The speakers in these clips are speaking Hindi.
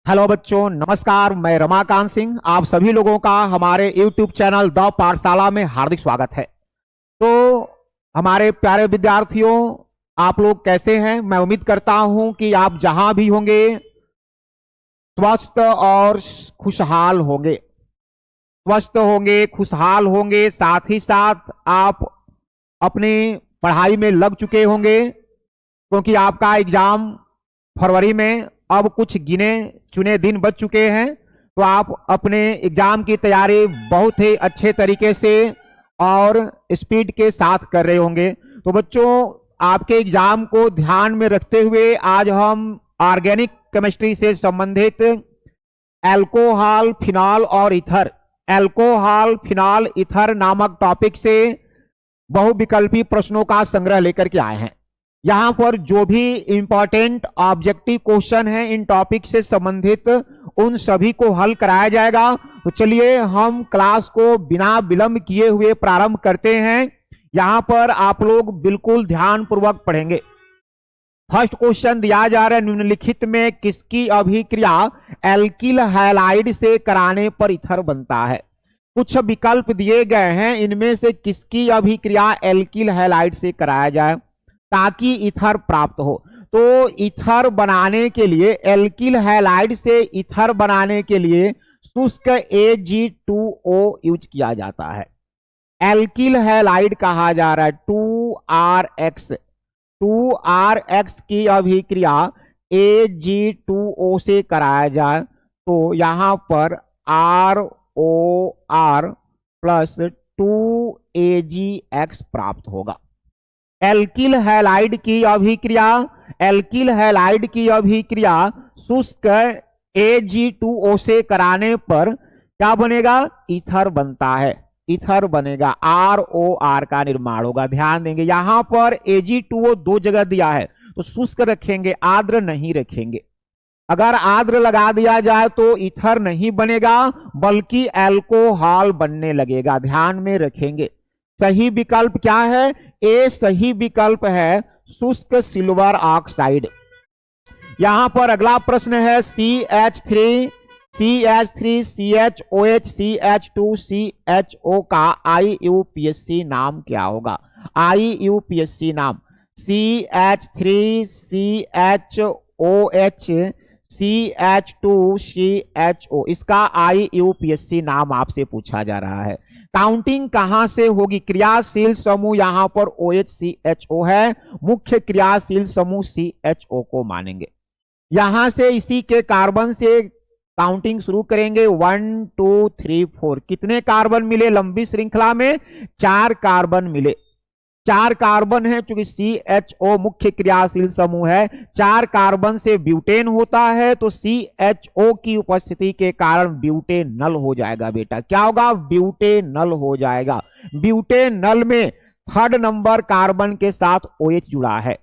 हेलो बच्चों, नमस्कार। मैं रमाकांत सिंह आप सभी लोगों का हमारे YouTube चैनल द पाठशाला में हार्दिक स्वागत है। तो हमारे प्यारे विद्यार्थियों, आप लोग कैसे हैं? मैं उम्मीद करता हूं कि आप जहां भी होंगे स्वस्थ और खुशहाल होंगे। स्वस्थ होंगे, खुशहाल होंगे, साथ ही साथ आप अपनी पढ़ाई में लग चुके होंगे, क्योंकि आपका एग्जाम फरवरी में अब कुछ गिने चुने दिन बच चुके हैं। तो आप अपने एग्जाम की तैयारी बहुत ही अच्छे तरीके से और स्पीड के साथ कर रहे होंगे। तो बच्चों, आपके एग्जाम को ध्यान में रखते हुए आज हम ऑर्गेनिक केमिस्ट्री से संबंधित एल्कोहल, फिनॉल और ईथर, एल्कोहल, फिनॉल, ईथर नामक टॉपिक से बहुविकल्पी प्रश्नों का संग्रह लेकर के आए हैं। यहां पर जो भी इंपॉर्टेंट ऑब्जेक्टिव क्वेश्चन है इन टॉपिक से संबंधित, उन सभी को हल कराया जाएगा। तो चलिए हम क्लास को बिना विलंब किए हुए प्रारंभ करते हैं। यहां पर आप लोग बिल्कुल ध्यान पूर्वक पढ़ेंगे। फर्स्ट क्वेश्चन दिया जा रहा है, निम्नलिखित में किसकी अभिक्रिया एल्किल हैलाइड से कराने पर ईथर बनता है? कुछ विकल्प दिए गए हैं, इनमें से किसकी अभिक्रिया एल्किल हैलाइड से कराया जाए ताकि ईथर प्राप्त हो? तो ईथर बनाने के लिए, एल्किल हैलाइड से ईथर बनाने के लिए शुष्क Ag2O यूज किया जाता है। एल्किल हैलाइड कहा जा रहा है 2RX। 2RX की अभिक्रिया Ag2O से कराया जाए तो यहां पर ROR प्लस 2AgX प्राप्त होगा। एल्किल हैलाइड की अभिक्रिया, एल्किल हैलाइड की अभिक्रिया शुष्क Ag2O से कराने पर क्या बनेगा? ईथर बनता है। ईथर बनेगा, ROR का निर्माण होगा। ध्यान देंगे, यहां पर Ag2O दो जगह दिया है तो शुष्क रखेंगे, आर्द्र नहीं रखेंगे। अगर आर्द्र लगा दिया जाए तो ईथर नहीं बनेगा बल्कि एल्कोहल बनने लगेगा। ध्यान में रखेंगे। सही विकल्प क्या है? ए सही विकल्प है, शुष्क सिल्वर ऑक्साइड। यहां पर अगला प्रश्न है CH3 CHOH CH2 CHO का IUPAC नाम क्या होगा? IUPAC नाम CH3 CHOH CH2 CHO, इसका IUPAC नाम आपसे पूछा जा रहा है। काउंटिंग कहां से होगी? क्रियाशील समूह यहां पर OHCHO है, मुख्य क्रियाशील समूह CHO को मानेंगे। यहां से इसी के कार्बन से काउंटिंग शुरू करेंगे। 1 2 3 4। कितने कार्बन मिले लंबी श्रृंखला में? 4 कार्बन मिले। 4 कार्बन है, चूंकि CHO मुख्य क्रियाशील समूह है, 4 कार्बन से ब्यूटेन होता है तो CHO की उपस्थिति के कारण ब्यूटेनल हो जाएगा। बेटा क्या होगा? ब्यूटेनल हो जाएगा। ब्यूटेनल में 3rd नंबर कार्बन के साथ OH जुड़ा है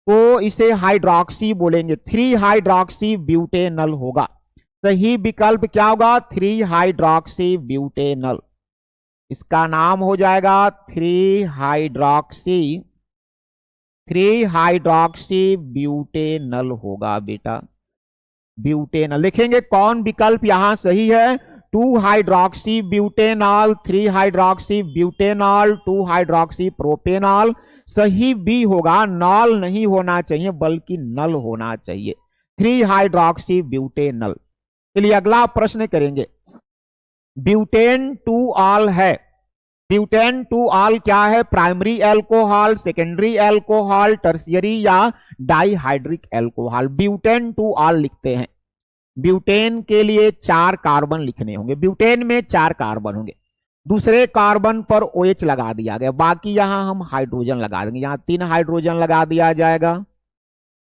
तो इसे हाइड्रोक्सी बोलेंगे। 3 हाइड्रोक्सी ब्यूटेनल होगा। सही विकल्प क्या होगा? 3 हाइड्रोक्सी ब्यूटेनल। इसका नाम हो जाएगा 3 हाइड्रोक्सी ब्यूटेनल होगा। बेटा ब्यूटेनल लिखेंगे। कौन विकल्प यहां सही है? 2 hydroxy butanol, 3 hydroxy butanol, 2 hydroxy propanol. सही बी होगा, नॉल नहीं होना चाहिए बल्कि नल होना चाहिए। 3 हाइड्रोक्सी ब्यूटेनल। चलिए अगला प्रश्न करेंगे। ब्यूटेन टू ऑल है। ब्यूटेन टू ऑल क्या है? Primary alcohol, secondary alcohol, tertiary या dihydric alcohol? Butane two ol लिखते हैं। ब्यूटेन के लिए 4 कार्बन लिखने होंगे। ब्यूटेन में 4 कार्बन होंगे। दूसरे कार्बन पर OH लगा दिया गया, बाकी यहां हम हाइड्रोजन लगा देंगे। यहां 3 हाइड्रोजन लगा दिया जाएगा,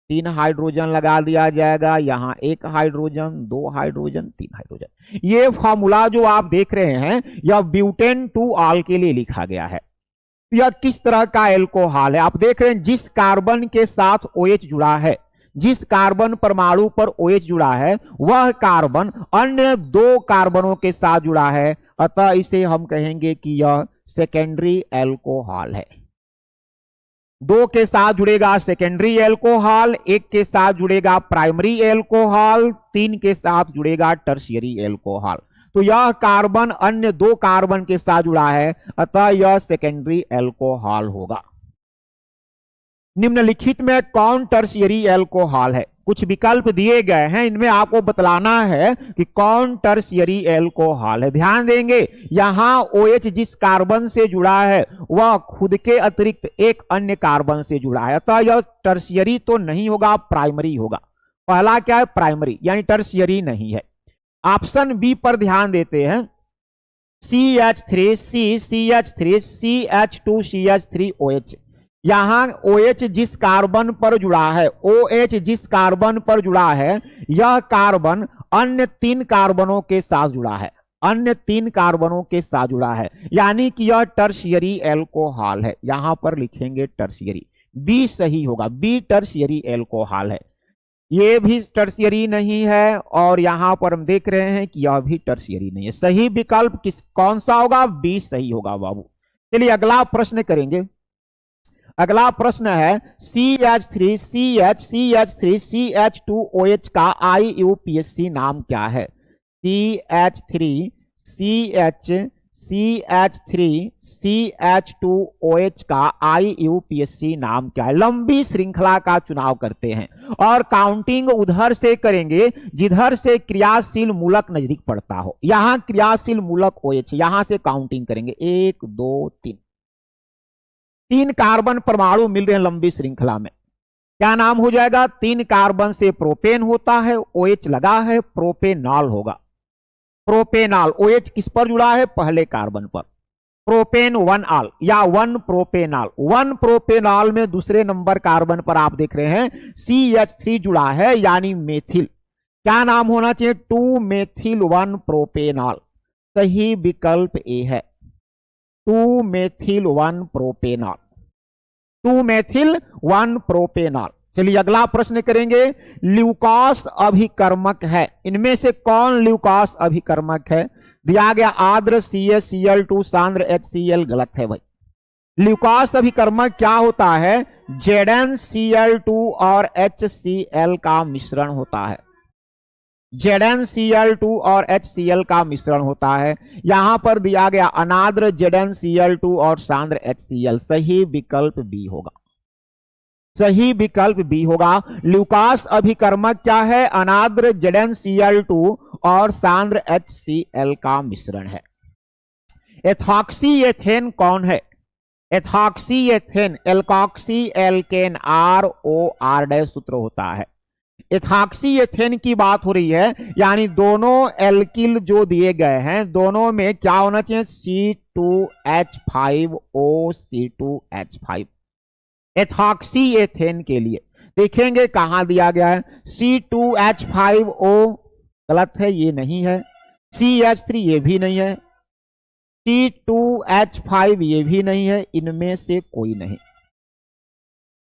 3 हाइड्रोजन लगा दिया जाएगा। यहां 1 हाइड्रोजन, 2 हाइड्रोजन, 3 हाइड्रोजन। ये फॉर्मूला जो आप देख रहे हैं यह ब्यूटेन टू ऑल के लिए लिखा गया है। यह किस तरह का एल्कोहल है? आप देख रहे हैं जिस कार्बन के साथ OH जुड़ा है, जिस कार्बन परमाणु पर OH जुड़ा है वह कार्बन अन्य 2 कार्बनों के साथ जुड़ा है, अतः इसे हम कहेंगे कि यह सेकेंडरी एल्कोहल है। दो के साथ जुड़ेगा सेकेंडरी एल्कोहल, एक के साथ जुड़ेगा प्राइमरी एल्कोहल, तीन के साथ जुड़ेगा टर्शियरी एल्कोहल। तो यह कार्बन अन्य दो कार्बन के साथ जुड़ा है, अतः यह सेकेंडरी एल्कोहल होगा। निम्नलिखित में कौन टर्शियरी एल्कोहल है? कुछ विकल्प दिए गए हैं, इनमें आपको बतलाना है कि कौन टर्शियरी एल्कोहल है। ध्यान देंगे, यहां OH जिस कार्बन से जुड़ा है वह खुद के अतिरिक्त एक अन्य कार्बन से जुड़ा है, अतः यह टर्शियरी तो नहीं होगा, प्राइमरी होगा। पहला क्या है? प्राइमरी, यानी टर्शियरी नहीं है। ऑप्शन बी पर ध्यान देते हैं, CH3 CH3 CH2 CH3OH। यहां OH जिस कार्बन पर जुड़ा है, OH जिस कार्बन पर जुड़ा है, यह कार्बन अन्य तीन कार्बनों के साथ जुड़ा है, अन्य तीन कार्बनों के साथ जुड़ा है, यानी कि यह टर्शियरी एल्कोहल है। यहां पर लिखेंगे टर्शियरी, बी सही होगा, बी टर्शियरी एल्कोहल है। ये भी टर्शियरी नहीं है और यहां पर हम देख रहे हैं कि यह भी टर्शियरी नहीं है। सही विकल्प कौन सा होगा? बी सही होगा बाबू। चलिए अगला प्रश्न करेंगे। अगला प्रश्न है CH3 CH2OH का IUPAC नाम क्या है? CH3 CH2OH का IUPAC नाम क्या है? लंबी श्रृंखला का चुनाव करते हैं और काउंटिंग उधर से करेंगे जिधर से क्रियाशील मूलक नजदीक पड़ता हो। यहां क्रियाशील मूलक OH, यहां से काउंटिंग करेंगे 1 2 3। तीन कार्बन परमाणु मिल रहे हैं लंबी श्रृंखला में, क्या नाम हो जाएगा? तीन कार्बन से प्रोपेन होता है, OH लगा है, प्रोपेनॉल होगा। प्रोपेनॉल, OH किस पर जुड़ा है? पहले कार्बन पर। प्रोपेन 1 ऑल या 1 प्रोपेनॉल। 1 प्रोपेनॉल में दूसरे नंबर कार्बन पर आप देख रहे हैं CH3 जुड़ा है, यानी मेथिल। क्या नाम होना चाहिए? 2 मेथिल 1 प्रोपेनॉल। सही विकल्प ए है, 2 मेथिल 1 प्रोपेनॉल, 2 मेथिल 1 प्रोपेनॉल। चलिए अगला प्रश्न करेंगे। ल्यूकास अभिकर्मक है, इनमें से कौन ल्यूकास अभिकर्मक है? दिया गया आर्द्र CaCl2 सांद्र HCl, गलत है भाई। ल्यूकास अभिकर्मक क्या होता है? ZnCl2 और HCl का मिश्रण होता है, ZnCl2 और HCl का मिश्रण होता है। यहां पर दिया गया अनाद्र ZnCl2 और सांद्र HCl। सही विकल्प बी होगा, सही विकल्प बी होगा। ल्यूकास अभिकर्मक क्या है? अनाद्र ZnCl2 और सांद्र HCl का मिश्रण है। एथॉक्सी एथेन कौन है? Ethoxy ethane alkoxy alkane ROR सूत्र होता है। एथॉक्सी एथेन की बात हो रही है, यानी दोनों एल्किल जो दिए गए हैं दोनों में क्या होना चाहिए? C2H5O C2H5। एथॉक्सी एथेन के लिए देखेंगे कहां दिया गया है। C2H5O गलत है, ये नहीं है। CH3 ये भी नहीं है, C2H5 ये भी नहीं है, इनमें से कोई नहीं।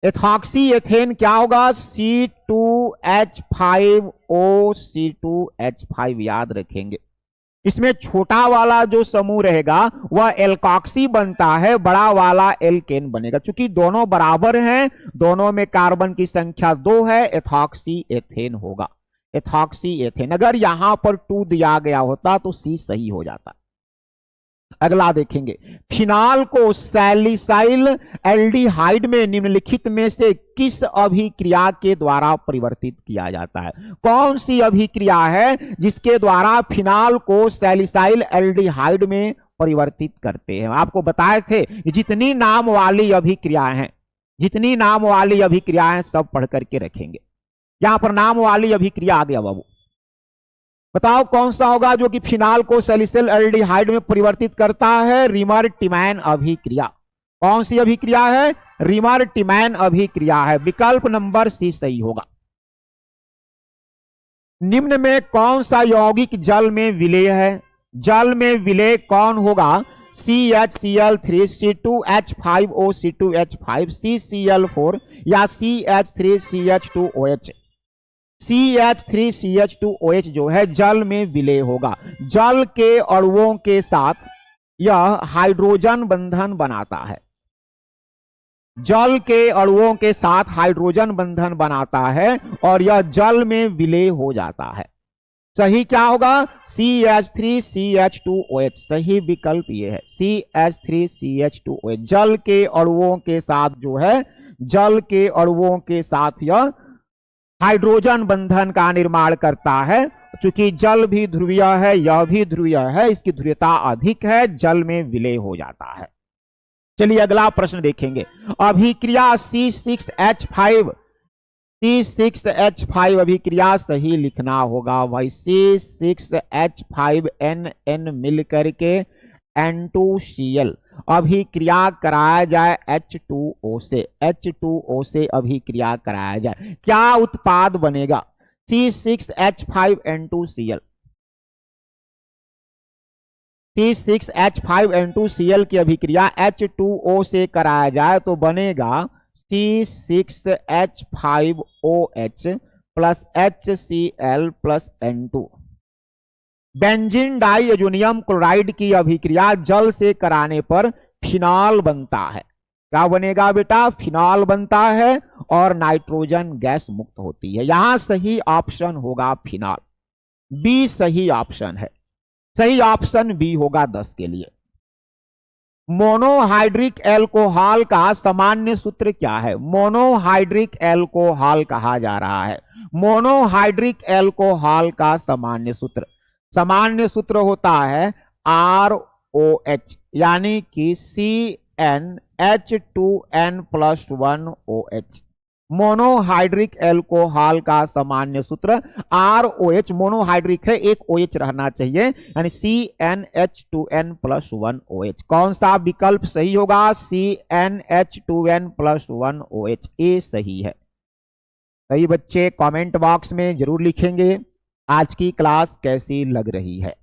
एथॉक्सी एथेन क्या होगा? C2H5O C2H5, याद रखेंगे। इसमें छोटा वाला जो समूह रहेगा वह एल्कॉक्सी बनता है, बड़ा वाला एल्केन बनेगा। क्योंकि दोनों बराबर हैं, दोनों में कार्बन की संख्या 2 है, एथॉक्सी एथेन होगा। एथॉक्सी एथेन, अगर यहां पर 2 दिया गया होता तो C सही हो जाता। अगला देखेंगे। फिनाल को सैलिसाइल एल्डिहाइड में निम्नलिखित में से किस अभिक्रिया के द्वारा परिवर्तित किया जाता है? कौन सी अभिक्रिया है जिसके द्वारा फिनाल को सैलिसाइल एल्डिहाइड में परिवर्तित करते हैं? आपको बताए थे जितनी नाम वाली अभिक्रियाएं हैं, जितनी नाम वाली अभिक्रियाएं सब पढ़ करके रखेंगे। यहां पर नाम वाली अभिक्रिया आ गया बाबू, बताओ कौन सा होगा जो कि फिनाल को सैलिसाइल एल्डिहाइड में परिवर्तित करता है? रीमर टिमैन अभिक्रिया। कौन सी अभिक्रिया है? रीमर टिमैन अभिक्रिया है। विकल्प नंबर C सही होगा। निम्न में कौन सा यौगिक जल में विलेय है? जल में विलेय कौन होगा? CHCl3 C2H5O C2H5 CCl4 या CH3CH2OH। CH3CH2OH जो है जल में विलेय होगा। जल के अणुओं के साथ यह हाइड्रोजन बंधन बनाता है। जल के अणुओं के साथ हाइड्रोजन बंधन बनाता है और यह जल में विलय हो जाता है। सही क्या होगा? CH3CH2OH। सही विकल्प ये है, CH3CH2OH। जल के अणुओं के साथ जो है, जल के अणुओं के साथ यह हाइड्रोजन बंधन का निर्माण करता है। चूंकि जल भी ध्रुवीय है, यह भी ध्रुवीय है, इसकी ध्रुवीयता अधिक है, जल में विलय हो जाता है। चलिए अगला प्रश्न देखेंगे। अभिक्रिया C6H5, C6H5 अभिक्रिया सही लिखना होगा भाई। C6H5NN मिल करके N2Cl अभिक्रिया कराया जाए H2O से, H2O से अभिक्रिया कराया जाए, क्या उत्पाद बनेगा? C6H5N2Cl, C6H5N2Cl की अभिक्रिया H2O से कराया जाए तो बनेगा C6H5OH plus HCl plus N2। Benzene diazonium chloride की अभिक्रिया जल से कराने पर फिनॉल बनता है। क्या बनेगा बेटा? फिनॉल बनता है और नाइट्रोजन गैस मुक्त होती है। यहां सही ऑप्शन होगा फिनॉल, बी सही ऑप्शन है। सही ऑप्शन बी होगा 10 के लिए। मोनोहाइड्रिक एल्कोहल का सामान्य सूत्र क्या है? मोनोहाइड्रिक एल्कोहल कहा जा रहा है। मोनोहाइड्रिक एल्कोहल का सामान्य सूत्र होता है ROH, यानी कि CnH2n+1OH। मोनोहाइड्रिक एल्कोहल का सामान्य सूत्र ROH। मोनोहाइड्रिक है, एक OH रहना चाहिए, यानी CnH2n+1OH। कौन सा विकल्प सही होगा? CnH2n+1OH, ए सही है। सही बच्चे कमेंट बॉक्स में जरूर लिखेंगे आज की क्लास कैसी लग रही है।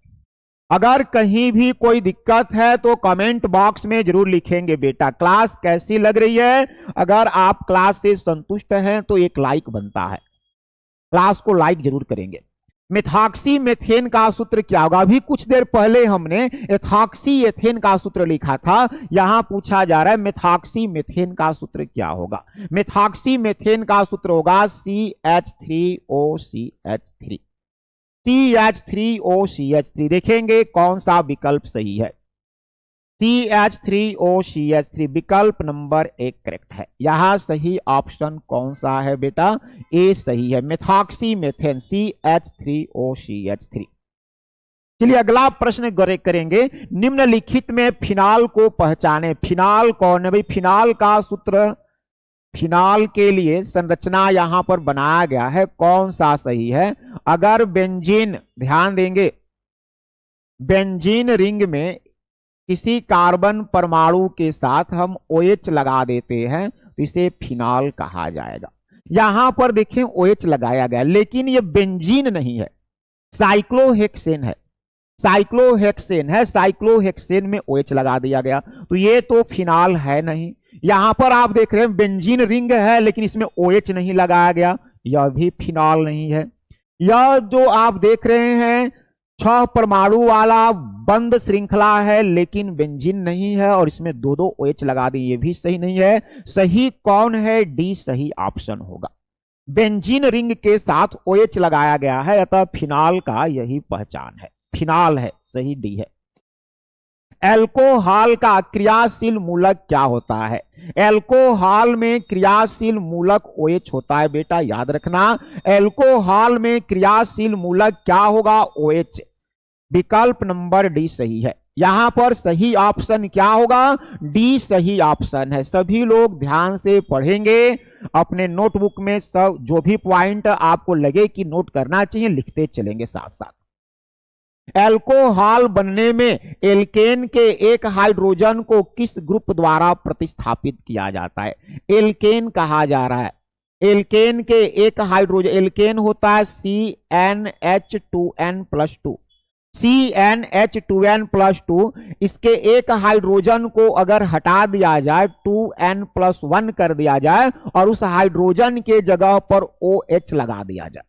अगर कहीं भी कोई दिक्कत है तो कमेंट बॉक्स में जरूर लिखेंगे बेटा, क्लास कैसी लग रही है। अगर आप क्लास से संतुष्ट हैं तो एक लाइक बनता है, क्लास को लाइक जरूर करेंगे। मेथॉक्सी मेथेन का सूत्र क्या होगा? अभी कुछ देर पहले हमने एथॉक्सी एथेन का सूत्र लिखा था, यहां पूछा जा रहा है मेथॉक्सी मेथेन का सूत्र क्या होगा? मेथॉक्सी मेथेन का सूत्र होगा CH3OCH3। CH3OCH3 देखेंगे कौन सा विकल्प सही है। CH3OCH3 विकल्प नंबर 1 करेक्ट है। यहां सही ऑप्शन कौन सा है बेटा? ए सही है, मेथॉक्सी मेथेन, CH3OCH3। चलिए अगला प्रश्न करेंगे। निम्नलिखित में फिनॉल को पहचाने। फिनॉल कौन है भाई? फिनॉल का सूत्र, फिनॉल के लिए संरचना यहां पर बनाया गया है, कौन सा सही है? अगर बेंजीन, ध्यान देंगे, बेंजीन रिंग में किसी कार्बन परमाणु के साथ हम OH लगा देते हैं तो इसे फिनॉल कहा जाएगा। यहां पर देखें OH लगाया गया, लेकिन ये बेंजीन नहीं है, साइक्लोहेक्सेन है। साइक्लोहेक्सेन है, साइक्लोहेक्सेन में OH लगा दिया गया, तो ये तो फिनॉल है नहीं। यहां पर आप देख रहे हैं बेंजीन रिंग है लेकिन इसमें OH नहीं लगाया गया, यह भी फिनॉल नहीं है। यह जो आप देख रहे हैं 6 परमाणु वाला बंद श्रृंखला है लेकिन बेंजीन नहीं है और इसमें 2-2 OH लगा दी, ये भी सही नहीं है। सही कौन है? डी सही ऑप्शन होगा। बेंजीन रिंग के साथ OH लगाया गया है, अतः फिनॉल का यही पहचान है, फिनॉल है, सही डी है। एल्कोहल का क्रियाशील मूलक क्या होता है? एल्कोहल में क्रियाशील मूलक OH होता है बेटा, याद रखना। एल्कोहल में क्रियाशील मूलक क्या होगा? OH। विकल्प नंबर डी सही है। यहां पर सही ऑप्शन क्या होगा? डी सही ऑप्शन है। सभी लोग ध्यान से पढ़ेंगे, अपने नोटबुक में सब जो भी पॉइंट आपको लगे कि नोट करना चाहिए लिखते चलेंगे साथ साथ। एल्कोहल बनने में एल्केन के एक हाइड्रोजन को किस ग्रुप द्वारा प्रतिस्थापित किया जाता है? एल्केन कहा जा रहा है। एल्केन के एक हाइड्रोजन, एल्केन होता है CnH2n+2। CnH2n+2, इसके एक हाइड्रोजन को अगर हटा दिया जाए, 2n+1 कर दिया जाए और उस हाइड्रोजन के जगह पर OH लगा दिया जाए,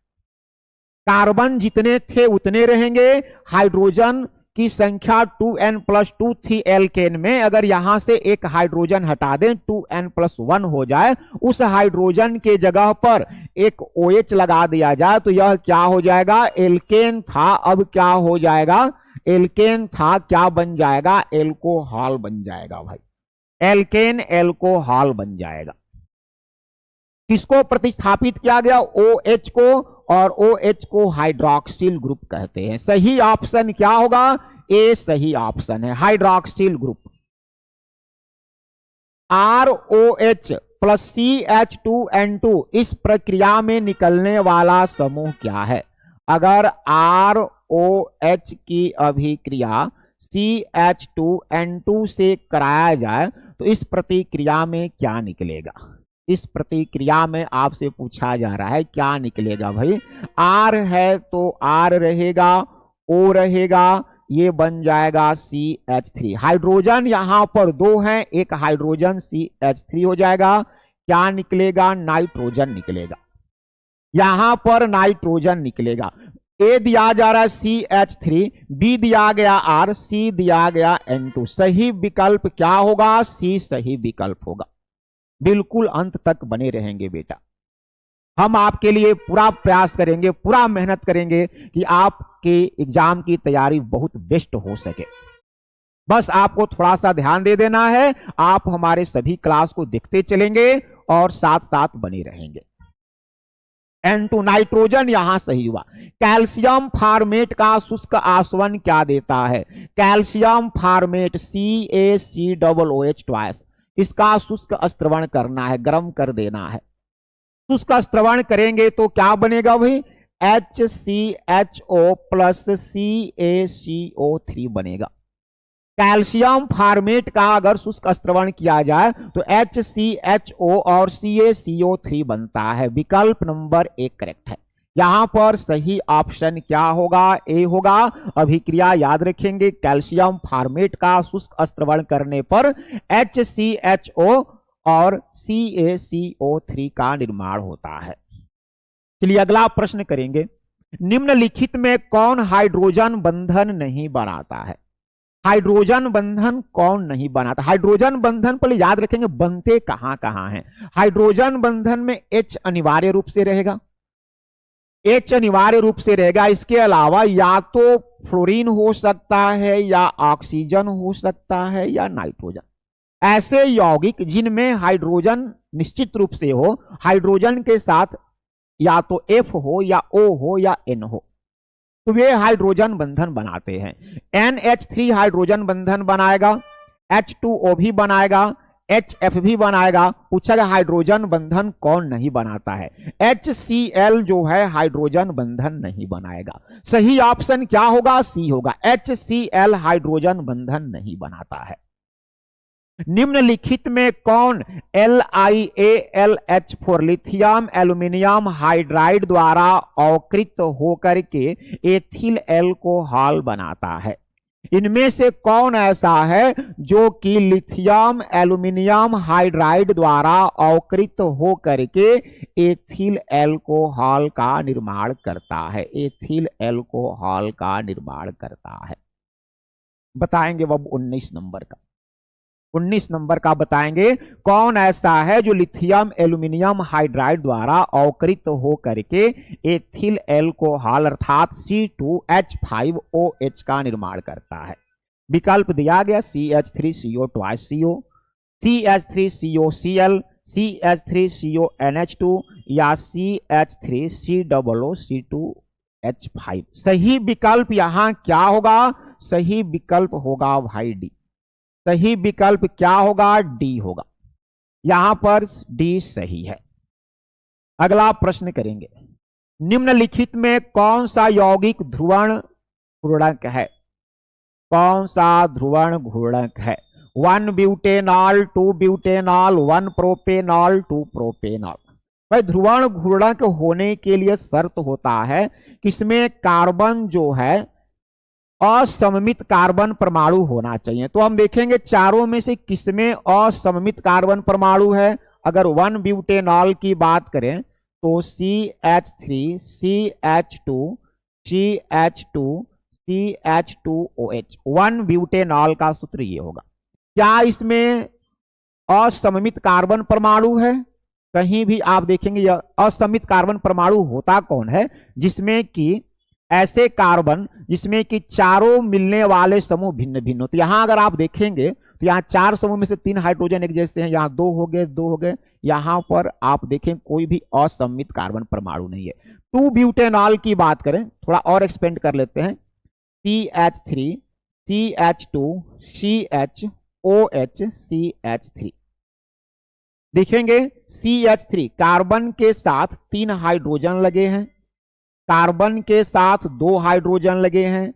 कार्बन जितने थे उतने रहेंगे, हाइड्रोजन की संख्या 2n+2 थी एल्केन में, अगर यहां से एक हाइड्रोजन हटा दें 2n+1 हो जाए, उस हाइड्रोजन के जगह पर एक OH लगा दिया जाए तो यह क्या हो जाएगा, एल्केन था, अब क्या हो जाएगा, एल्केन था, क्या बन जाएगा, एल्कोहल बन जाएगा भाई, एल्केन एल्कोहल बन जाएगा। किसको प्रतिस्थापित किया गया, OH को, और OH को हाइड्रोक्सिल ग्रुप कहते हैं। सही ऑप्शन क्या होगा, ए सही ऑप्शन है, hydroxyl group. ROH plus CH2N2 इस प्रक्रिया में निकलने वाला समूह क्या है। अगर ROH की अभिक्रिया CH2N2 से कराया जाए तो इस प्रतिक्रिया में क्या निकलेगा, इस प्रतिक्रिया में आपसे पूछा जा रहा है क्या निकलेगा भाई। R है तो R रहेगा, O रहेगा, ये बन जाएगा CH3। हाइड्रोजन यहां पर दो हैं, एक हाइड्रोजन CH3 हो जाएगा, क्या निकलेगा, नाइट्रोजन निकलेगा, यहां पर नाइट्रोजन निकलेगा। A दिया जा रहा है CH3, B दिया गया R, C दिया गया N2। सही विकल्प क्या होगा, C सही विकल्प होगा। बिल्कुल अंत तक बने रहेंगे बेटा, हम आपके लिए पूरा प्रयास करेंगे, पूरा मेहनत करेंगे कि आपके एग्जाम की तैयारी बहुत बेस्ट हो सके। बस आपको थोड़ा सा ध्यान दे देना है, आप हमारे सभी क्लास को देखते चलेंगे और साथ साथ बने रहेंगे। N2 नाइट्रोजन यहां सही हुआ। कैल्शियम फार्मेट का शुष्क आसवन क्या देता है, कैल्शियम फार्मेट CaCOOH ट्वाइस, इसका शुष्क स्त्रवण करना है, गर्म कर देना है। शुष्क स्त्रवण करेंगे तो क्या बनेगा भाई, HCHO प्लस CaCO3 बनेगा। कैल्शियम फार्मेट का अगर शुष्क स्त्रवण किया जाए तो HCHO और CaCO3 बनता है। विकल्प नंबर 1 करेक्ट है। यहां पर सही ऑप्शन क्या होगा, ए होगा। अभिक्रिया याद रखेंगे, कैल्शियम फार्मेट का शुष्क स्त्रवण करने पर HCHO और CaCO3 का निर्माण होता है। चलिए अगला प्रश्न करेंगे, निम्नलिखित में कौन हाइड्रोजन बंधन नहीं बनाता है। हाइड्रोजन बंधन कौन नहीं बनाता, हाइड्रोजन बंधन पहले याद रखेंगे बनते कहां कहां हैं। हाइड्रोजन बंधन में H अनिवार्य रूप से रहेगा, H अनिवार्य रूप से रहेगा। इसके अलावा या तो फ्लोरीन हो सकता है, या ऑक्सीजन हो सकता है, या नाइट्रोजन। ऐसे यौगिक जिनमें हाइड्रोजन निश्चित रूप से हो, हाइड्रोजन के साथ या तो F हो, या O हो, या N हो, तो वे हाइड्रोजन बंधन बनाते हैं। NH3 हाइड्रोजन बंधन बनाएगा, H2O भी बनाएगा, HF भी बनाएगा। पूछा गया हाइड्रोजन बंधन कौन नहीं बनाता है, HCl जो है हाइड्रोजन बंधन नहीं बनाएगा। सही ऑप्शन क्या होगा, C होगा, HCl हाइड्रोजन बंधन नहीं बनाता है। निम्नलिखित में कौन LiAlH4 लिथियम एल्यूमिनियम हाइड्राइड द्वारा अवकृत होकर के एथिल एल्कोहल बनाता है। इनमें से कौन ऐसा है जो कि लिथियम एल्यूमिनियम हाइड्राइड द्वारा अवकृत होकर के एथिल एल्कोहल का निर्माण करता है, एथिल एल्कोहल का निर्माण करता है। बताएंगे वो 19 नंबर का, 19 नंबर का बताएंगे कौन ऐसा है जो लिथियम एल्यूमिनियम हाइड्राइड द्वारा अवकृत हो करके एथिल एल्कोहल अर्थात C2H5OH का निर्माण करता है। विकल्प दिया गया CH3CO twice CO, CH3COCl, CH3CONH2 या CH3COOC2H5। सही विकल्प यहां क्या होगा, सही विकल्प होगा भाई डी। सही विकल्प क्या होगा, डी होगा। यहां पर डी सही है। अगला प्रश्न करेंगे, निम्नलिखित में कौन सा यौगिक ध्रुवण घूर्णक है, कौन सा ध्रुवण घूर्णक है। 1 ब्यूटेनॉल, 2 ब्यूटेनॉल, 1 प्रोपेनॉल, 2 प्रोपेनॉल। भाई ध्रुवण घूर्णक होने के लिए शर्त होता है कि इसमें कार्बन जो है असममित कार्बन परमाणु होना चाहिए। तो हम देखेंगे चारों में से किसमें असममित कार्बन परमाणु है। अगर 1 ब्यूटेनॉल की बात करें तो CH3, CH2, CH2, CH2OH 1 butanol का सूत्र ये होगा। क्या इसमें असममित कार्बन परमाणु है? कहीं भी आप देखेंगे यह असममित कार्बन परमाणु होता कौन है? जिसमें कि ऐसे कार्बन जिसमें कि चारों मिलने वाले समूह भिन्न भिन्न होते। यहां अगर आप देखेंगे तो यहाँ 4 समूह में से 3 हाइड्रोजन एक जैसे हैं, यहाँ 2 हो गए 2 हो गए। यहां पर आप देखें कोई भी असममित कार्बन परमाणु नहीं है। 2 ब्यूटेनॉल की बात करें, थोड़ा और एक्सपेंड कर लेते हैं। CH3 CH2 CHOH CH3 देखेंगे CH3 कार्बन के साथ 3 हाइड्रोजन लगे हैं, कार्बन के साथ 2 हाइड्रोजन लगे हैं,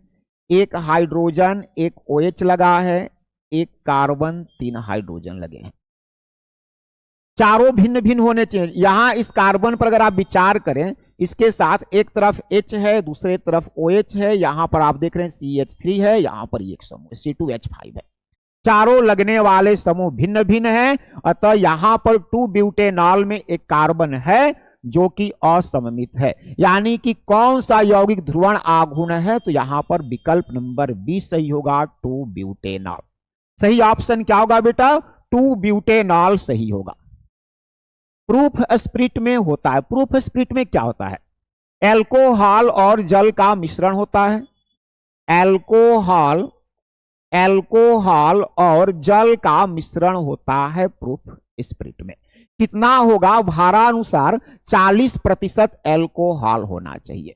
एक हाइड्रोजन एक OH लगा है, एक कार्बन 3 हाइड्रोजन लगे हैं। चारों भिन्न भिन्न होने चाहिए। यहां इस कार्बन पर अगर आप विचार करें, इसके साथ एक तरफ H है, दूसरे तरफ OH है, यहां पर आप देख रहे हैं CH3 है, यहां पर एक समूह C2H5 है। चारों लगने वाले समूह भिन्न भिन्न है, अतः यहां पर 2 ब्यूटेनॉल में एक कार्बन है जो कि असममित है। यानी कि कौन सा यौगिक ध्रुवण आघूर्ण है? तो यहां पर विकल्प नंबर 20 सही होगा, 2 ब्यूटेनॉल। सही ऑप्शन क्या होगा बेटा? 2 ब्यूटेनॉल सही होगा। प्रूफ स्पिरिट में होता है। प्रूफ स्पिरिट में क्या होता है? एल्कोहल और जल का मिश्रण होता है। एल्कोहल और जल का मिश्रण होता है प्रूफ स्पिरिट में। कितना होगा? भारानुसार 40% एल्कोहल होना चाहिए।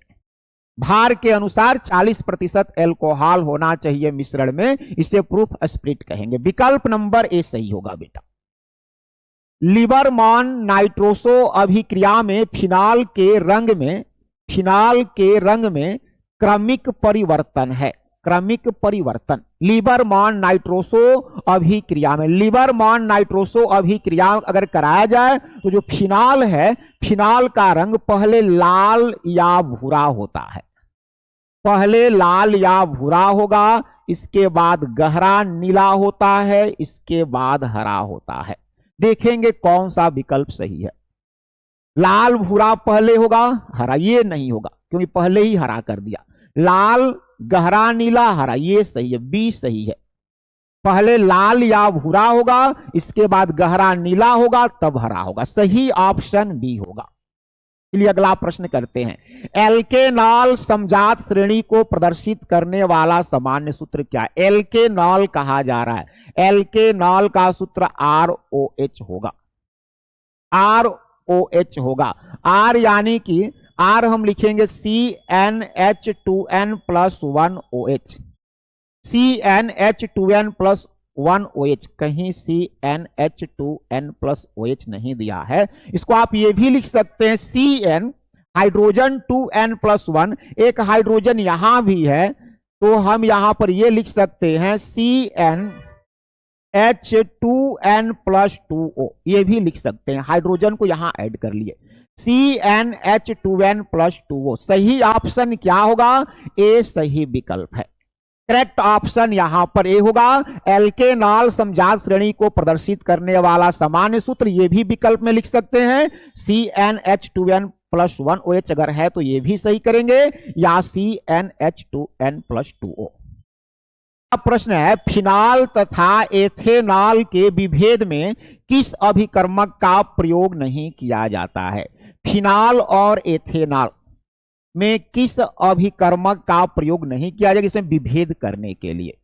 भार के अनुसार 40% एल्कोहल होना चाहिए मिश्रण में, इसे प्रूफ स्पिरिट कहेंगे। विकल्प नंबर ए सही होगा बेटा। लिबरमॉन नाइट्रोसो अभिक्रिया में फिनाल के रंग में क्रमिक परिवर्तन है। क्रमिक परिवर्तन लिबरमॉन नाइट्रोसो अभिक्रिया में, लिबरमॉन नाइट्रोसो अभिक्रिया अगर कराया जाए तो जो फिनाल है, फिनाल का रंग पहले लाल या भूरा होता है। पहले लाल या भूरा होगा, इसके बाद गहरा नीला होता है, इसके बाद हरा होता है। देखेंगे कौन सा विकल्प सही है। लाल भूरा पहले होगा, हरा ये नहीं होगा क्योंकि पहले ही हरा कर दिया। लाल गहरा नीला हरा ये सही है, बी सही है। पहले लाल या भूरा होगा, इसके बाद गहरा नीला होगा, तब हरा होगा। सही ऑप्शन बी होगा। चलिए अगला प्रश्न करते हैं। एल्केनॉल समजात श्रेणी को प्रदर्शित करने वाला सामान्य सूत्र क्या है? एल्केनॉल कहा जा रहा है। एल्केनॉल का सूत्र ROH होगा। ROH होगा। R यानी कि R हम लिखेंगे CnH2n+1OH। CnH2n+1OH, कहीं CnH2n+OH नहीं दिया है। इसको आप ये भी लिख सकते हैं Cn हाइड्रोजन 2n+1, एक हाइड्रोजन यहां भी है, तो हम यहां पर ये लिख सकते हैं CnH2n+2O, ये भी लिख सकते हैं। हाइड्रोजन को यहां ऐड कर लिए, CnH2n+2O। सही ऑप्शन क्या होगा? ए सही विकल्प है। करेक्ट ऑप्शन यहां पर ए होगा। एल्केनॉल समजात श्रेणी को प्रदर्शित करने वाला सामान्य सूत्र, ये भी विकल्प में लिख सकते हैं। CnH2n+1OH अगर है तो ये भी सही करेंगे, या CnH2n+2O। प्रश्न है, फिनाल तथा एथेनॉल के विभेद में किस अभिकर्मक का प्रयोग नहीं किया जाता है? फिनाल और एथेनॉल में किस अभिकर्मक का प्रयोग नहीं किया जाएगा इसमें विभेद करने के लिए?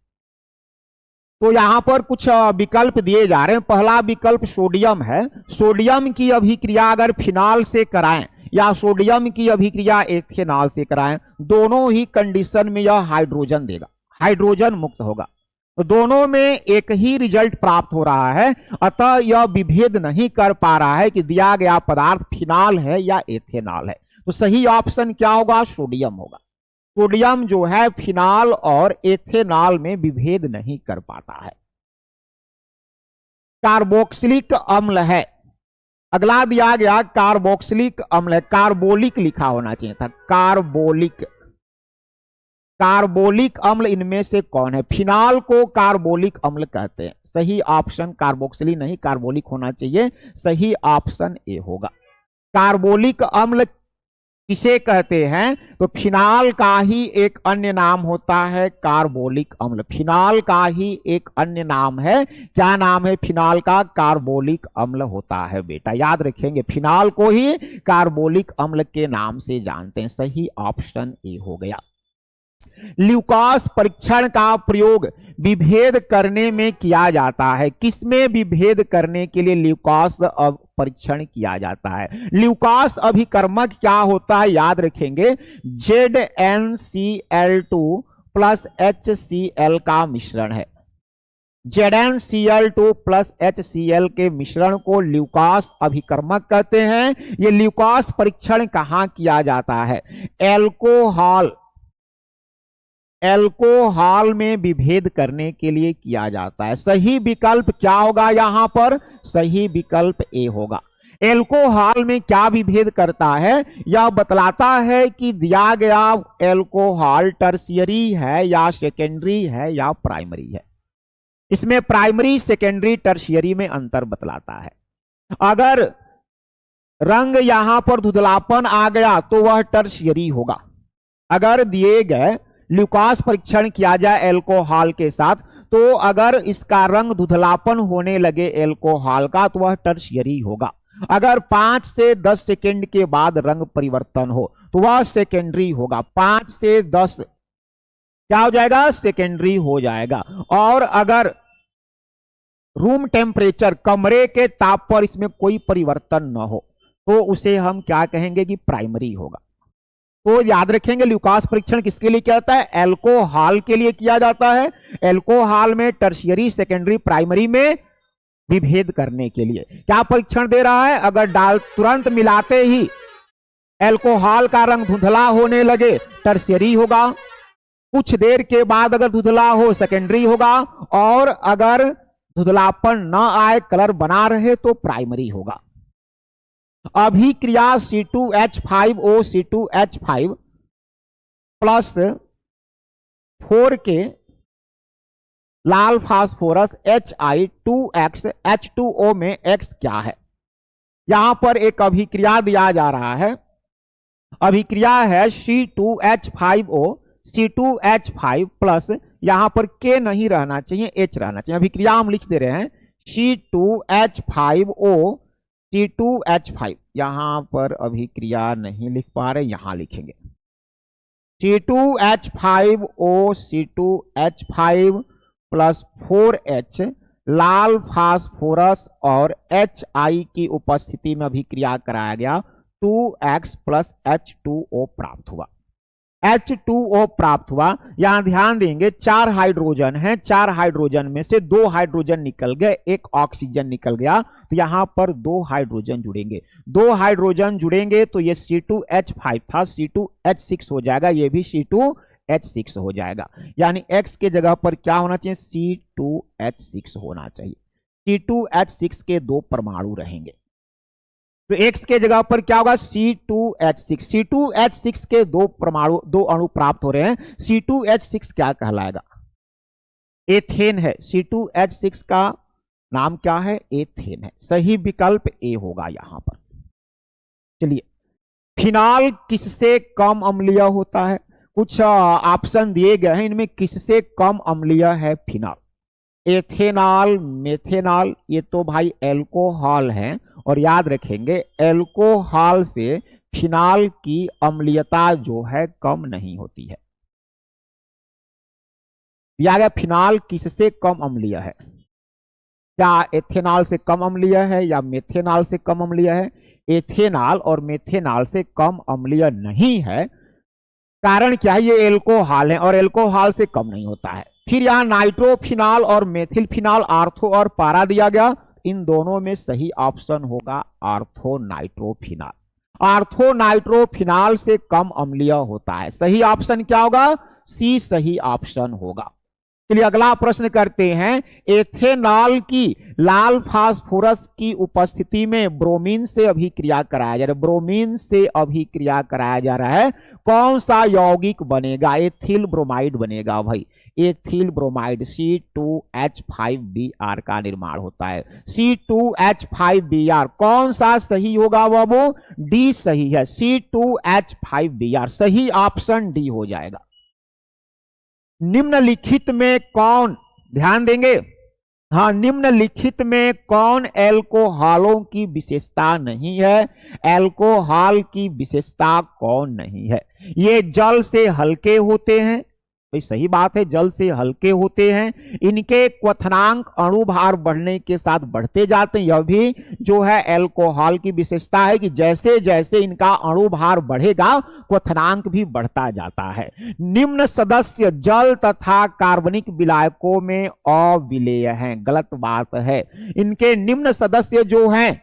तो यहां पर कुछ विकल्प दिए जा रहे हैं। पहला विकल्प सोडियम है। सोडियम की अभिक्रिया अगर फिनाल से कराएं या सोडियम की अभिक्रिया एथेनॉल से कराएं, दोनों ही कंडीशन में यह हाइड्रोजन देगा, हाइड्रोजन मुक्त होगा। तो दोनों में एक ही रिजल्ट प्राप्त हो रहा है, अतः यह विभेद नहीं कर पा रहा है कि दिया गया पदार्थ फिनाल है या एथेनॉल है। तो सही ऑप्शन क्या होगा? सोडियम होगा। सोडियम जो है फिनाल और एथेनॉल में विभेद नहीं कर पाता है। कार्बोक्सिलिक अम्ल है। अगला दिया गया कार्बोक्सिलिक अम्ल है। कार्बोलिक लिखा होना चाहिए था, कार्बोलिक। कार्बोलिक अम्ल इनमें से कौन है? फिनाल को कार्बोलिक अम्ल कहते हैं। सही ऑप्शन कार्बोक्सिली नहीं, कार्बोलिक होना चाहिए। सही ऑप्शन ए होगा। कार्बोलिक अम्ल किसे कहते हैं? तो फिनाल का ही एक अन्य नाम होता है कार्बोलिक अम्ल। फिनाल का ही एक अन्य नाम है, क्या नाम है फिनाल का? कार्बोलिक अम्ल होता है बेटा, याद रखेंगे। फिनाल को ही कार्बोलिक अम्ल के नाम से जानते हैं। सही ऑप्शन ए हो गया। ल्यूकास परीक्षण का प्रयोग विभेद करने में किया जाता है। किसमें विभेद करने के लिए ल्यूकास परीक्षण किया जाता है? ल्यूकास अभिकर्मक क्या होता है? याद रखेंगे, ZnCl2 प्लस HCl का मिश्रण है। ZnCl2 प्लस HCl के मिश्रण को ल्यूकास अभिकर्मक कहते हैं। ये ल्यूकास परीक्षण कहां किया जाता है? एल्कोहल में विभेद करने के लिए किया जाता है। सही विकल्प क्या होगा यहां पर? सही विकल्प ए होगा। एल्कोहल में क्या विभेद करता है? यह बतलाता है कि दिया गया एल्कोहल टर्शियरी है या सेकेंडरी है या प्राइमरी है। इसमें प्राइमरी, सेकेंडरी, टर्शियरी में अंतर बतलाता है। अगर रंग यहां पर धुंधलापन आ गया तो वह टर्शियरी होगा। अगर दिए गए ल्यूकास परीक्षण किया जाए एल्कोहल के साथ, तो अगर इसका रंग धुंधलापन होने लगे एल्कोहल का तो वह टर्शियरी होगा। अगर 5 से 10 सेकंड के बाद रंग परिवर्तन हो तो वह सेकेंडरी होगा। 5 से 10 क्या हो जाएगा? सेकेंडरी हो जाएगा। और अगर रूम टेम्परेचर, कमरे के ताप पर इसमें कोई परिवर्तन न हो तो उसे हम क्या कहेंगे कि प्राइमरी होगा। तो याद रखेंगे ल्यूकास परीक्षण किसके लिए किया जाता है? एल्कोहल के लिए किया जाता है। एल्कोहल में टर्शियरी, सेकेंडरी, प्राइमरी में विभेद करने के लिए क्या परीक्षण दे रहा है? अगर तुरंत मिलाते ही एल्कोहल का रंग धुंधला होने लगे टर्शियरी होगा, कुछ देर के बाद अगर धुंधला हो सेकेंडरी होगा, और अगर धुंधलापन न आए, कलर बना रहे तो प्राइमरी होगा। अभिक्रिया C2H5O C2H5 प्लस 4 के लाल फास्फोरस Hi2X H2O में X क्या है? यहां पर एक अभिक्रिया दिया जा रहा है। अभिक्रिया है C2H5O C2H5 प्लस, यहां पर K नहीं रहना चाहिए, H रहना चाहिए। अभिक्रिया हम लिख दे रहे हैं C2H5O C2H5, यहां पर अभिक्रिया नहीं लिख पा रहे, यहां लिखेंगे C2H5O C2H5 प्लस 4H लाल फास्फोरस और Hi की उपस्थिति में अभिक्रिया कराया गया, 2X प्लस H2O प्राप्त हुआ। H2O प्राप्त हुआ। यहां ध्यान देंगे 4 हाइड्रोजन हैं, 4 हाइड्रोजन में से 2 हाइड्रोजन निकल गए, 1 ऑक्सीजन निकल गया, तो यहां पर 2 हाइड्रोजन जुड़ेंगे। 2 हाइड्रोजन जुड़ेंगे तो ये C2H5 था, C2H6 हो जाएगा, ये भी C2H6 हो जाएगा। यानी X के जगह पर क्या होना चाहिए? C2H6 होना चाहिए। C2H6 के 2 परमाणु रहेंगे, तो X के जगह पर क्या होगा? C2H6। C2H6 के 2 परमाणु, 2 अणु प्राप्त हो रहे हैं। C2H6 क्या कहलाएगा? एथेन है। C2H6 का नाम क्या है? एथेन है। सही विकल्प ए होगा यहां पर। चलिए, फिनाल किससे कम अम्लीय होता है? कुछ ऑप्शन दिए गए हैं, इनमें किससे कम अम्लीय है फिनाल? एथेनॉल, मेथेनॉल, ये तो भाई एल्कोहल है। और याद रखेंगे एल्कोहल से फिनाल की अम्लीयता जो है कम नहीं होती है। दिया गया फिनाल किससे कम अम्लीय है? क्या एथेनॉल से कम अम्लीय है या मेथेनॉल से कम अम्लीय है? एथेनॉल और मेथेनॉल से कम अम्लीय नहीं है। कारण क्या है? ये एल्कोहल है और एल्कोहल से कम नहीं होता है। फिर यहां नाइट्रोफिनॉल और मेथिल फिनॉल, आर्थो और पारा दिया गया, इन दोनों में सही ऑप्शन होगा आर्थोनाइट्रोफिनॉल। आर्थोनाइट्रोफिनॉल से कम अम्लीय होता है। सही ऑप्शन क्या होगा? सी सही ऑप्शन होगा। चलिए अगला प्रश्न करते हैं। एथेनॉल की लाल फास्फोरस की उपस्थिति में ब्रोमीन से अभिक्रिया कराया जा रहा है, ब्रोमीन से अभिक्रिया कराया जा रहा है, कौन सा यौगिक बनेगा? एथिल ब्रोमाइड बनेगा भाई, एथिल ब्रोमाइड C2H5Br का निर्माण होता है। C2H5Br कौन सा सही होगा बाबू? डी सही है, C2H5Br सही ऑप्शन डी हो जाएगा। निम्नलिखित में कौन, ध्यान देंगे, हाँ, निम्नलिखित में कौन एल्कोहलों की विशेषता नहीं है? एल्कोहल की विशेषता कौन नहीं है? ये जल से हल्के होते हैं, भाई सही बात है, जल से हल्के होते हैं, इनके क्वथनांक अणुभार बढ़ने के साथ बढ़ते जाते हैं। यह भी जो है एल्कोहल की विशेषता है कि जैसे जैसे इनका अणुभार बढ़ेगा क्वथनांक भी बढ़ता जाता है। निम्न सदस्य जल तथा कार्बनिक विलायकों में अविलेय हैं, गलत बात है। इनके निम्न सदस्य जो हैं,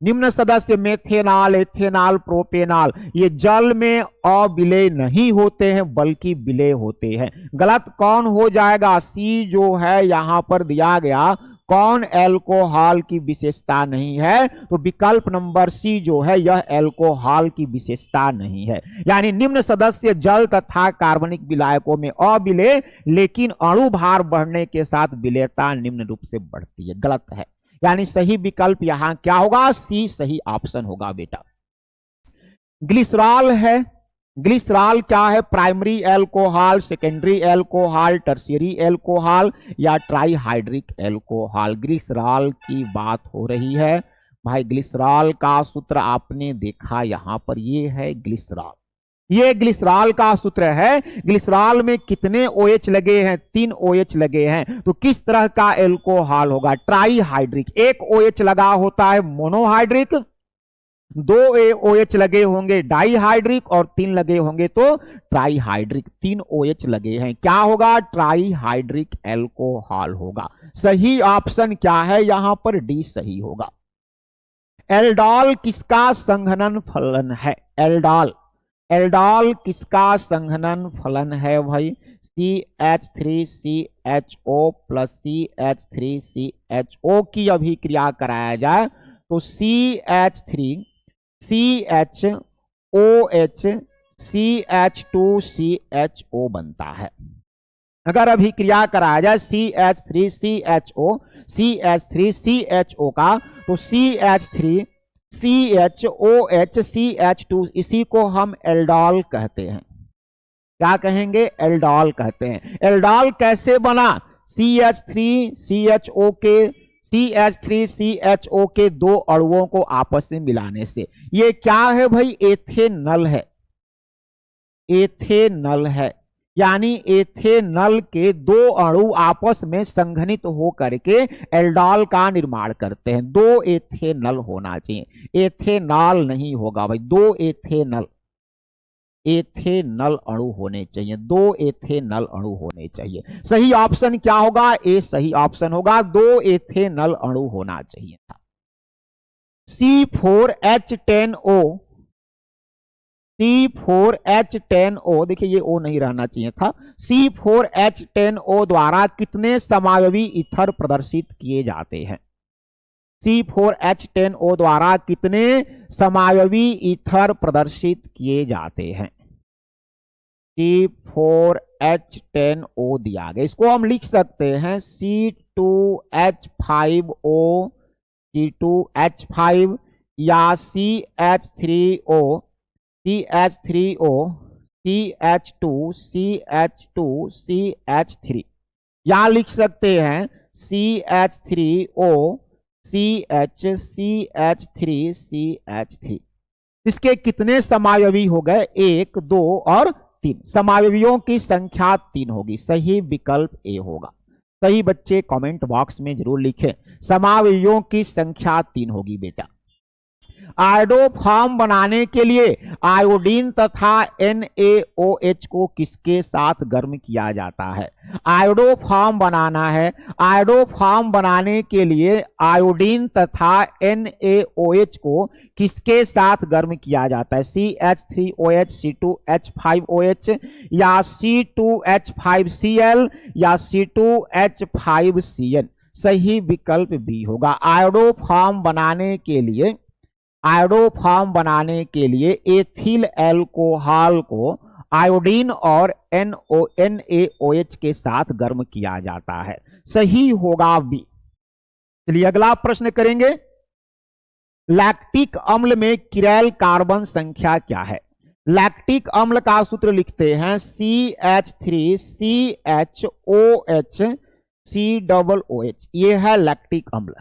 निम्न सदस्य मेथेनॉल, एथेनॉल, प्रोपेनॉल, ये जल में अविलेय नहीं होते हैं बल्कि विलेय होते हैं। गलत कौन हो जाएगा? सी जो है यहां पर दिया गया, कौन एल्कोहल की विशेषता नहीं है? तो विकल्प नंबर सी जो है यह एल्कोहल की विशेषता नहीं है। यानी निम्न सदस्य जल तथा कार्बनिक विलायकों में अविलेय, लेकिन अणुभार बढ़ने के साथ विलेयता निम्न रूप से बढ़ती है, गलत है। यानी सही विकल्प यहां क्या होगा? सी सही ऑप्शन होगा बेटा। ग्लिसरॉल है, ग्लिसरॉल क्या है? Primary alcohol, secondary alcohol, tertiary alcohol या ट्राईहाइड्रिक एल्कोहल? ग्लिसरॉल की बात हो रही है भाई। ग्लिसरॉल का सूत्र आपने देखा यहां पर, ये है ग्लिसरॉल, ये ग्लिसरॉल का सूत्र है। ग्लिसरॉल में कितने OH लगे हैं? 3 OH लगे हैं। तो किस तरह का एल्कोहल होगा? ट्राईहाइड्रिक। एक OH लगा होता है मोनोहाइड्रिक, 2 OH लगे होंगे डाईहाइड्रिक और 3 लगे होंगे तो ट्राईहाइड्रिक। 3 OH लगे हैं, क्या होगा? ट्राईहाइड्रिक एल्कोहल होगा। सही ऑप्शन क्या है यहां पर? डी सही होगा। एल्डोल किसका संघनन फलन है? एल्डोल, एल्डोल किसका संघनन फलन है भाई? CH3CHO प्लस CH3CHO की अभिक्रिया कराया जाए तो CH3CHOH CH2CHO बनता है। अगर अभिक्रिया कराया जाए CH3CHO CH3CHO का तो CH3CHOH CH2, इसी को हम एल्डोल कहते हैं। क्या कहेंगे? एल्डोल कहते हैं। एल्डोल कैसे बना? CH3CHO के 2 अणुओं को आपस में मिलाने से। ये क्या है भाई? एथेनॉल है, एथेनॉल है। यानी एथेनॉल के 2 अणु आपस में संघनित होकर के एल्डोल का निर्माण करते हैं। 2 एथेनॉल होना चाहिए, एथेनॉल नहीं होगा भाई, 2 एथेनॉल, एथेनॉल अणु होने चाहिए, 2 एथेनॉल अणु होने चाहिए। सही ऑप्शन क्या होगा? ए सही ऑप्शन होगा, 2 एथेनॉल अणु होना चाहिए था। C4H10O, C4H10O, देखिए ये O नहीं रहना चाहिए था। C4H10O द्वारा कितने समावयवी ईथर प्रदर्शित किए जाते हैं? C4H10O द्वारा कितने समावयवी ईथर प्रदर्शित किए जाते हैं? C4H10O दिया गया, इसको हम लिख सकते हैं C2H5O, C2H5 या CH3O, CH3O, CH2, CH2, CH3, या लिख सकते हैं CH3O, CH, CH3, CH3। इसके कितने समावयवी हो गए? 1, 2 और 3। समावयवियों की संख्या 3 होगी, सही विकल्प ए होगा। सही बच्चे कमेंट बॉक्स में जरूर लिखें, समावयवियों की संख्या 3 होगी बेटा। आयोडोफॉर्म बनाने के लिए आयोडीन तथा NaOH को किसके साथ गर्म किया जाता है? आयोडोफॉर्म बनाना है, आयोडोफॉर्म बनाने के लिए आयोडीन तथा NaOH को किसके साथ गर्म किया जाता है? CH3OH, C2H5OH या C2H5Cl या C2H5Cn? सही विकल्प बी होगा। आयोडोफॉर्म बनाने के लिए एथिल एल्कोहल को आयोडीन और NaOH के साथ गर्म किया जाता है। सही होगा बी। चलिए अगला प्रश्न करेंगे। लैक्टिक अम्ल में किरैल कार्बन संख्या क्या है? लैक्टिक अम्ल का सूत्र लिखते हैं CH3CHOH COOH। ये है लैक्टिक अम्ल।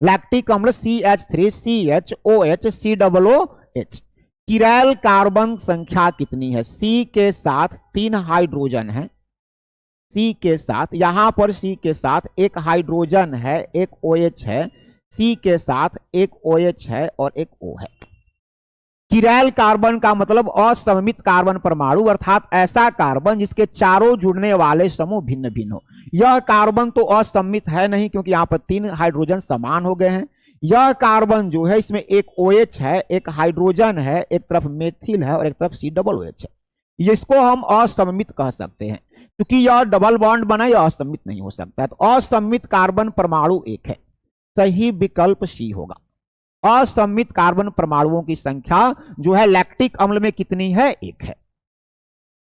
लैक्टिक अम्ल CH3CHOH COOH। किरैल कार्बन संख्या कितनी है? C के साथ 3 हाइड्रोजन है, C के साथ, यहां पर C के साथ एक हाइड्रोजन है, एक OH है, C के साथ एक OH है और एक O है। किरैल कार्बन का मतलब असममित कार्बन परमाणु, अर्थात ऐसा कार्बन जिसके चारों जुड़ने वाले समूह भिन्न भिन्न हो। यह कार्बन तो असममित है नहीं, क्योंकि यहां पर 3 हाइड्रोजन समान हो गए हैं। यह कार्बन जो है, इसमें एक OH है, एक हाइड्रोजन है, एक तरफ मेथिल है और एक तरफ COOH है। इसको हम असममित कह सकते हैं, क्योंकि यह डबल बॉन्ड बना, यह असममित नहीं हो सकता है। तो असममित कार्बन परमाणु एक है। सही विकल्प सी होगा। असममित कार्बन परमाणुओं की संख्या जो है लैक्टिक अम्ल में कितनी है? 1 है।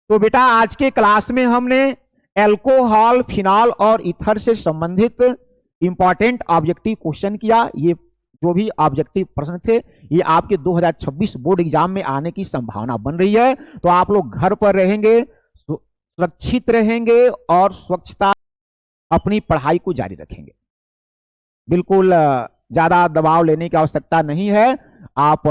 तो बेटा आज के क्लास में हमने एल्कोहल, फिनॉल और ईथर से संबंधित इंपॉर्टेंट ऑब्जेक्टिव क्वेश्चन किया। ये जो भी ऑब्जेक्टिव प्रश्न थे, ये आपके 2026 बोर्ड एग्जाम में आने की संभावना बन रही है। तो आप लोग घर पर रहेंगे, सुरक्षित रहेंगे और स्वच्छता अपनी पढ़ाई को जारी रखेंगे। बिल्कुल ज्यादा दबाव लेने की आवश्यकता नहीं है। आप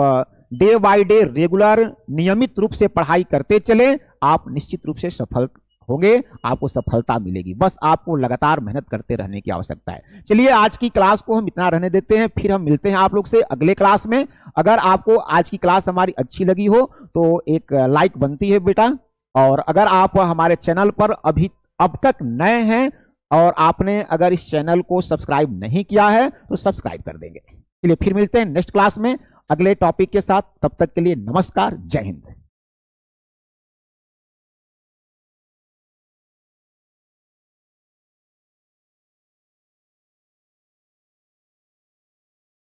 डे बाय डे रेगुलर नियमित रूप से पढ़ाई करते चले, आप निश्चित रूप से सफल होंगे, आपको सफलता मिलेगी। बस आपको लगातार मेहनत करते रहने की आवश्यकता है। चलिए आज की क्लास को हम इतना रहने देते हैं, फिर हम मिलते हैं आप लोग से अगले क्लास में। अगर आपको आज की क्लास हमारी अच्छी लगी हो तो एक लाइक बनती है बेटा, और अगर आप हमारे चैनल पर अब तक नए हैं और आपने अगर इस चैनल को सब्सक्राइब नहीं किया है तो सब्सक्राइब कर देंगे। चलिए फिर मिलते हैं नेक्स्ट क्लास में अगले टॉपिक के साथ। तब तक के लिए नमस्कार, जय हिंद।